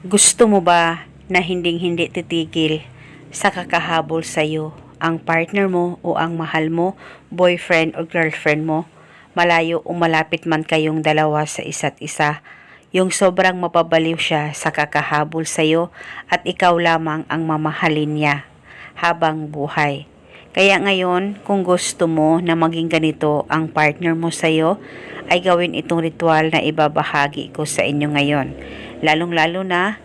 Gusto mo ba na hinding-hindi titigil sa kakahabol sa'yo ang partner mo o ang mahal mo, boyfriend o girlfriend mo? Malayo o malapit man kayong dalawa sa isa't isa, yung sobrang mapabaliw siya sa kakahabol sa'yo at ikaw lamang ang mamahalin niya habang buhay. Kaya ngayon, kung gusto mo na maging ganito ang partner mo sa'yo, ay gawin itong ritual na ibabahagi ko sa inyo ngayon. Lalong-lalo na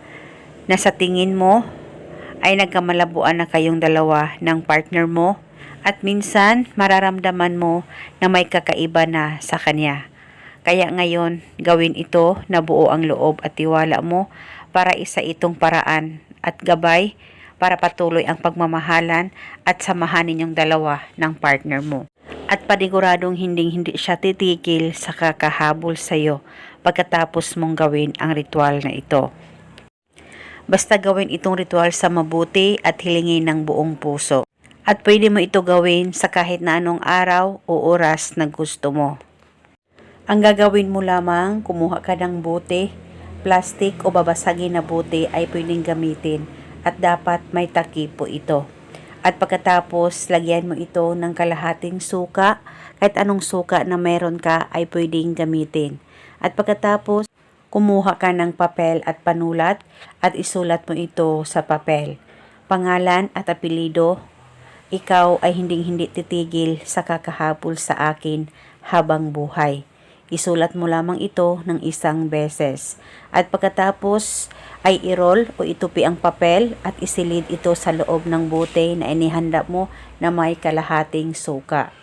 sa tingin mo ay nagkamalabuan na kayong dalawa ng partner mo at minsan mararamdaman mo na may kakaiba na sa kanya. Kaya ngayon, gawin ito na buo ang loob at tiwala mo para isa itong paraan at gabay para patuloy ang pagmamahalan at samahan ninyong dalawa ng partner mo. At paniguradong hindi siya titigil sa kakahabol sa'yo pagkatapos mong gawin ang ritual na ito. Basta gawin itong ritual sa mabuti at hilingin ng buong puso. At pwede mo ito gawin sa kahit na anong araw o oras na gusto mo. Ang gagawin mo lamang, kumuha ka ng bote, plastic o babasagin na bote ay pwedeng gamitin at dapat may takip po ito. At pagkatapos, lagyan mo ito ng kalahating suka, kahit anong suka na meron ka ay pwedeng gamitin. At pagkatapos, kumuha ka ng papel at panulat at isulat mo ito sa papel. Pangalan at apelido, ikaw ay hindi titigil sa kakahabol sa akin habang buhay. Isulat mo lamang ito ng isang beses. At pagkatapos ay i-roll o itupi ang papel at isilid ito sa loob ng bote na inihanda mo na may kalahating suka.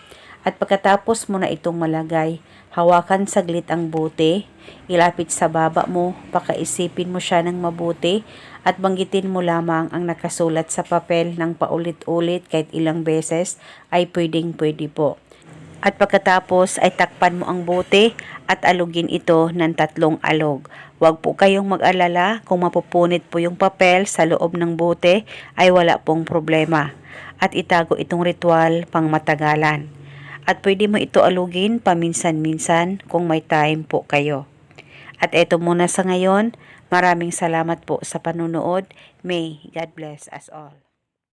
At pagkatapos mo na itong malagay, hawakan saglit ang bote, ilapit sa baba mo, pakaisipin mo siya ng mabuti at banggitin mo lamang ang nakasulat sa papel ng paulit-ulit kahit ilang beses ay pwede po. At pagkatapos ay takpan mo ang bote at alugin ito ng 3 alog. Huwag po kayong mag-alala kung mapupunit po yung papel sa loob ng bote ay wala pong problema. At itago itong ritual pang matagalan. At pwede mo ito alugin paminsan-minsan kung may time po kayo. At eto muna sa ngayon, maraming salamat po sa panunood. May God bless us all.